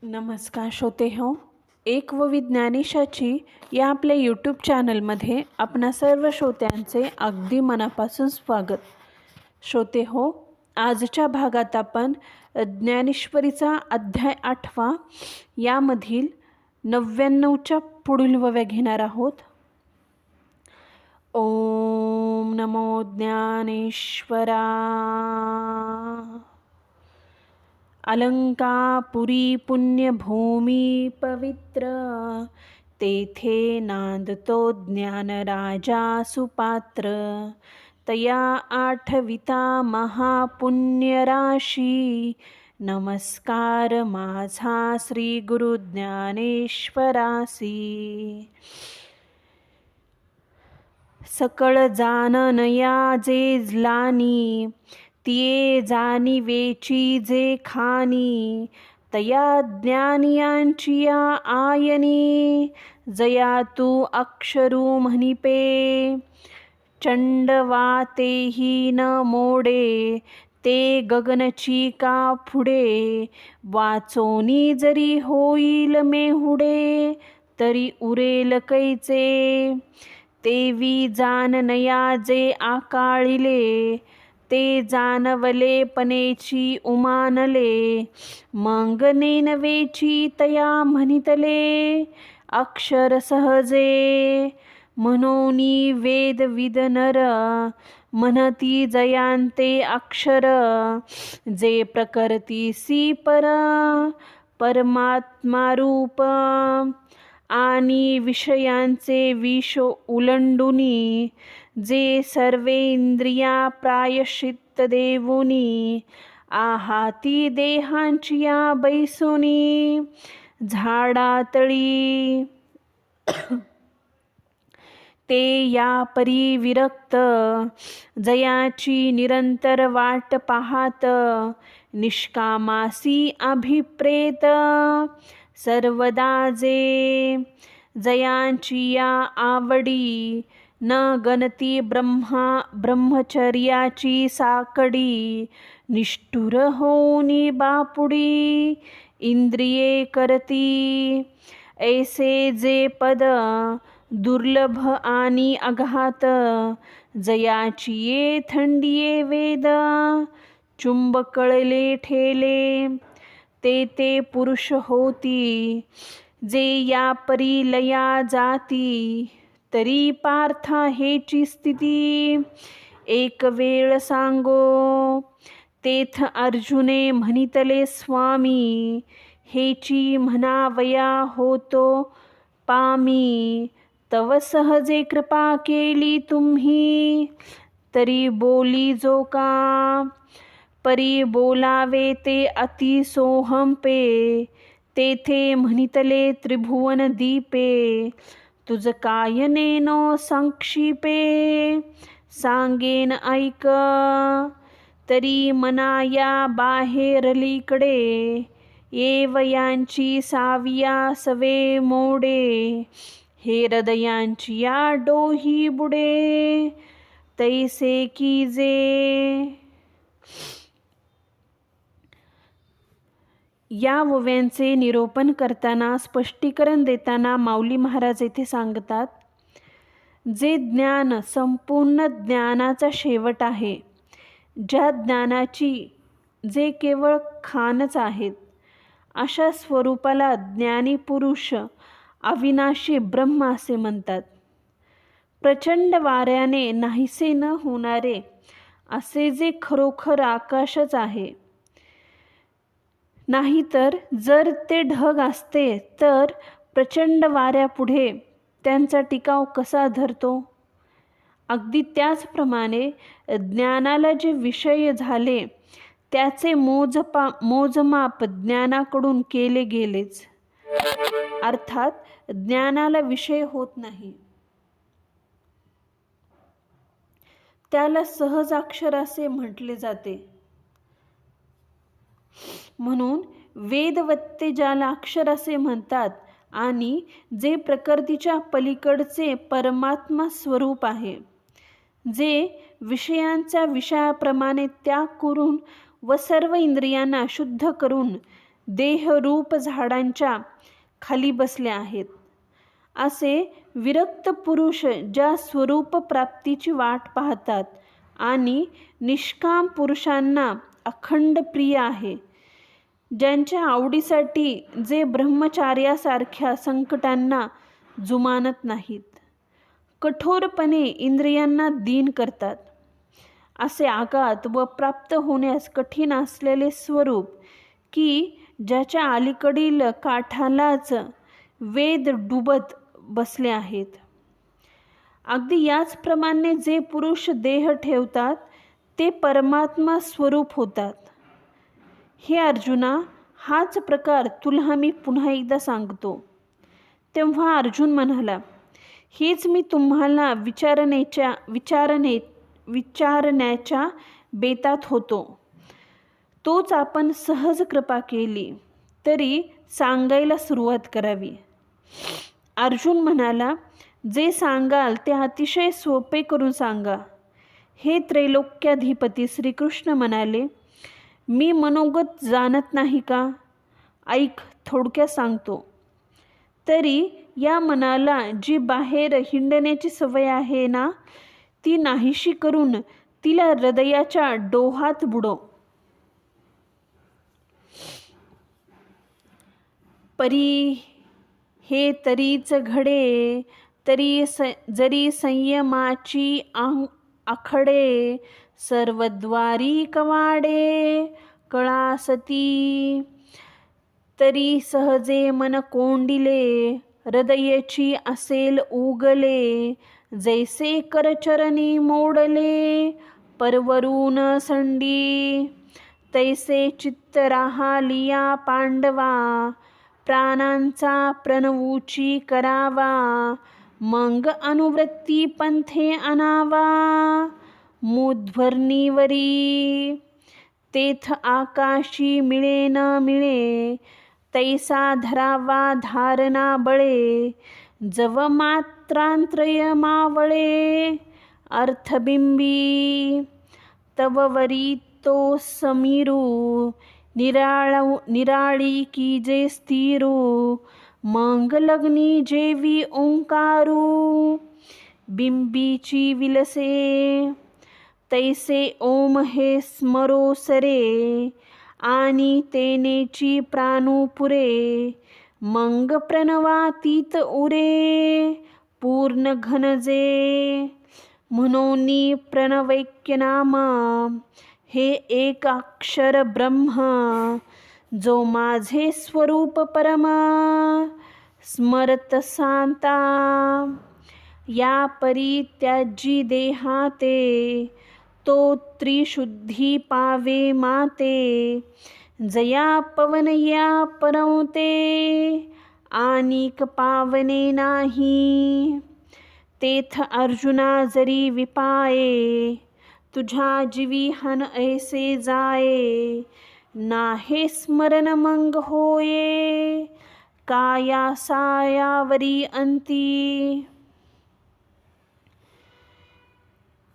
नमस्कार श्रोते हो. एक व विज्ञानेशाची या आपल्या यूट्यूब चॅनलमध्ये आपणा सर्व श्रोत्यांचे अगदी मनापासून स्वागत. श्रोते हो, आजच्या भागात आपण ज्ञानेश्वरीचा अध्याय 8 यामधील 99च्या पुढील ओव्या घेणार आहोत. ओम नमो ज्ञानेश्वरा. अलंकापुरी पुण्यभूमी पवित्र, तेथे नांदतो ज्ञान राजा सुपात्र. तया आठविता महापुण्यराशी, नमस्कार माझा श्री गुरु ज्ञानेश्वरासी. सकळ जाननया जे ज्लानी, तिये जाणिवेची जे खानी. तया ज्ञानियांचिया आयनी, जया तू अक्षरू म्हणिपे. चंडवातेही न मोडे, ते गगनची का पुढे. वाचोनी जरी होईल मेहुडे, तरी उरेल कैचे. तेवी जाननया जे आकाळिले, ते जानवले पणेची उमानले. मग नेनवेची तया म्हणितले, अक्षर सहजे. म्हणोनी वेदविद नर, म्हणती जयांते अक्षर. जे प्रकृतीसी परमात्मा रूप, आणि विषयांचे विष उलंडुनी. जे सर्वेंद्रिया प्रायश्चित्त देवुनी, आहाती देहांचिया बैसुनी. झाडातळी ते या परी विरक्त, जयाची निरंतर वाट पाहात. निष्कामासी अभिप्रेत, सर्वदा जे. जयांचिया आवडी, न गणती ब्रह्मचर्याची साकडी. निष्ठुर होऊनी बापुडी, इंद्रिये करती. ऐसे जे पद दुर्लभ आणि अघात, जयाचिये थंडिये वेद. चुंबकळले ठेले, ते पुरुष होती. जे या परी लया जाती, तरी पार्था हेची स्थिती. एक वेळ सांगो, तेथ अर्जुने म्हणितले स्वामी. हेची म्हणावया होतो पामी. तव सहजे कृपा केली तुम्ही, तरी बोली जो का. परी बोलावे ते अति सोहंपे, तेथे म्हणितले त्रिभुवन दीपे. तुझ काय नेनो संक्षिपे, सांगेन ऐक. तरी मनाया बाहेरलीकडे, येवयांची साविया सवे मोडे. हे हृदयांचिया डोही बुडे, तैसे की जे. या ओव्यांचे निरूपण करताना, स्पष्टीकरण देताना माऊली महाराज येथे सांगतात, जे ज्ञान संपूर्ण ज्ञानाचा शेवट आहे. ज्या ज्ञानाची जे केवळ खानच आहेत, अशा स्वरूपाला ज्ञानी पुरुष अविनाशी ब्रह्म असे म्हणतात. प्रचंड वाऱ्याने नाहीसे न होणारे असे जे खरोखर आकाशच आहे. नाहीतर जर ते ढग असते, तर प्रचंड वाऱ्यापुढे त्यांचा टिकाव कसा धरतो. अगदी त्याचप्रमाणे ज्ञानाला जे विषय झाले, त्याचे मोजमाप ज्ञानाकडून केले गेलेच. अर्थात ज्ञानाला विषय होत नाही. त्याला सहजाक्षर असे म्हटले जाते. म्हणून वेदवत्ते ज्याला अक्षर असे म्हणतात, आणि जे प्रकृतीच्या पलीकडचे परमात्मा स्वरूप आहे. जे विषयांच्या विषयाप्रमाणे त्याग करून व सर्व इंद्रियांना शुद्ध करून देहरूप झाडांच्या खाली बसले आहेत. असे विरक्त पुरुष ज्या स्वरूप प्राप्तीची वाट पाहतात आणि निष्काम पुरुषांना अखंड प्रिय आहे, ज्यांच्या आवडीसाठी जे ब्रह्मचार्यासारख्या संकटांना जुमानत नाहीत, कठोरपणे इंद्रियांना दीन करतात, असे आगात व प्राप्त होण्यास कठीण असलेले स्वरूप की ज्याच्या अलीकडील काठालाच वेद डुबत बसले आहेत. अगदी याचप्रमाणे जे पुरुष देह ठेवतात ते परमात्मा स्वरूप होतात. हे अर्जुना, हाच प्रकार तुला मी पुन्हा एकदा सांगतो. तेव्हा अर्जुन म्हणाला, हेच मी तुम्हाला विचारण्याच्या बेतात होतो. तोच आपण सहज कृपा केली तरी सांगायला सुरुवात करावी. अर्जुन म्हणाला, जे सांगाल ते अतिशय सोपे करून सांगा. हे त्रैलोक्याधिपती श्रीकृष्ण म्हणाले, मी मनोगत जाणत नाही का? ऐक, थोडक्यात सांगतो. तरी या मनाला जी बाहेर हिंडण्याची सवय आहे ना, ती नाहीशी करून तिला हृदयाच्या डोहात बुडव. परी हे तरीच घडे, जरी संयमाची आखडे, सर्वद्वारी कवाडे कळासती. तरी सहजे मन कोंडिले, हृदयची असेल उगले, जैसे करचरणी मोडले परवरून संडी. तैसे चित्त राहालिया पांडवा, प्राणांचा प्रणवूची करावा, मग अनुवृत्ती पंथे अनावा. मूर्ध्वर्णीवरी तेथ आकाशी मिळे न मिळे, तैसा धरावा धारणा बळे, जव मात्रांत्रय मावळे अर्थबिंबी. तव वरी तो समीरू, निराळी की जे स्थिरू, मग लग्नी जेवी ओंकारू. बिंबीची विलसे, तैसे ओम हे स्मरो सरे, आणि तेनेची प्राणुपुरे, मग प्रणवातीत उरे पूर्ण घनजे. म्हणोनी प्रणवैक्य नाम, हे एक अक्षर ब्रह्म, जो माझे स्वरूप परम स्मरत सांता. या परित्याजी देहाते, तो त्रिशुद्धी पावे माते. जया पवन या परवते, आनिक पावने नाही. तेथ अर्जुना जरी विपाये, तुझ्या जीवी हन ऐसे जाये. नाहे स्मरण मंग होये, काया सायावरी अंती.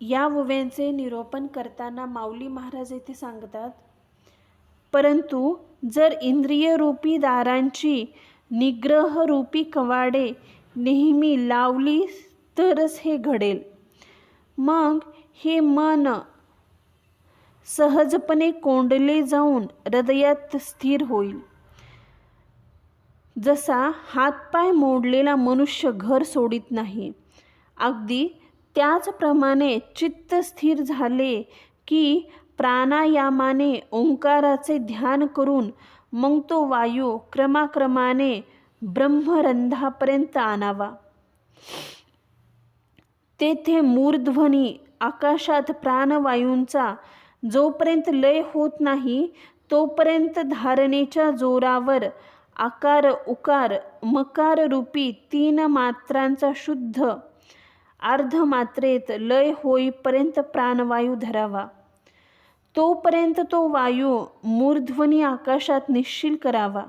या ओव्यांचे निरूपण करताना माऊली महाराज येथे सांगतात, परंतु जर इंद्रियरूपी दारांची निग्रहरूपी कवाडे नेहमी लावली तरच हे घडेल. मग हे मन सहजपणे कोंडले जाऊन हृदयात स्थिर होईल. जसा हातपाय मोडलेला मनुष्य घर सोडित नाही, अगदी त्याचप्रमाणे चित्त स्थिर झाले की प्राणायामाने ओंकाराचे ध्यान करून मग तो वायू क्रमाक्रमाने ब्रह्मरंध्रापर्यंत आणावा. तेथे मूर्ध्वनी आकाशात प्राणवायूंचा जोपर्यंत लय होत नाही तोपर्यंत धारणेच्या जोरावर आकार उकार मकार रूपी 3 मात्रांचा शुद्ध अर्धमात्रेत लय होईपर्यंत प्राणवायू धरावा. तोपर्यंत तो वायू मूर्ध्वनी आकाशात निश्चल करावा.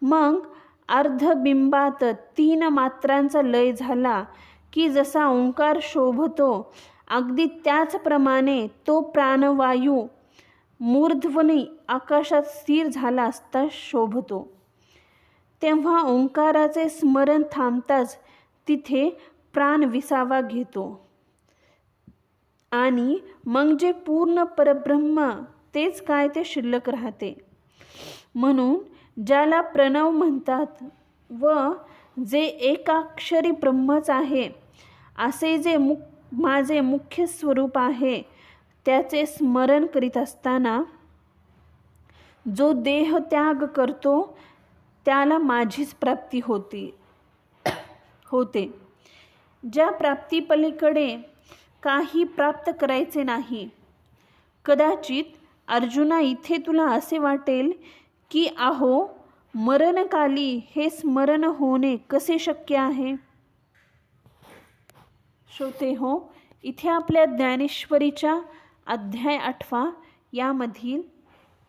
मग अर्धबिंबात 3 मात्रांचा लय झाला की जसा ओंकार शोभतो अगदी त्याचप्रमाणे तो प्राणवायू मूर्ध्वनी आकाशात स्थिर झाला असता शोभतो. तेव्हा ओंकाराचे स्मरण थांबताच तिथे प्राण विसावा घेतो आणि मग जे पूर्ण परब्रह्म तेच काय ते शिल्लक राहते. म्हणून ज्याला प्रणव म्हणतात व जे एकाक्षरी ब्रह्मच आहे असे जे माझे मुख्य स्वरूप आहे त्याचे स्मरण करीत असताना जो देह त्याग करतो त्याला माझीच प्राप्ती होते. ज्या प्राप्तीपलीकडे काही प्राप्त करायचे नाही. कदाचित अर्जुना इथे तुला असे वाटेल की अहो मरणकाली हे स्मरण होणे कसे शक्य आहे. श्रोते हो, इथे आपल्या ज्ञानेश्वरीच्या अध्याय 8 यामधील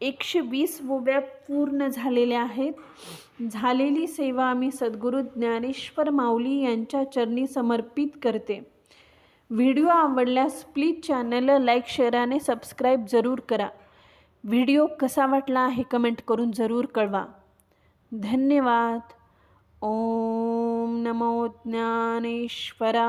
120 ओव्या पूर्ण झालेल्या आहेत. झालेली सेवा आम्ही सद्गुरू ज्ञानेश्वर माऊली यांच्या चरणी समर्पित करते. व्हिडिओ आवडल्यास प्लीज चॅनलला लाईक, शेअर आणि सबस्क्राईब जरूर करा. व्हिडिओ कसा वाटला हे कमेंट करून जरूर कळवा. धन्यवाद. ओम नमो ज्ञानेश्वराय.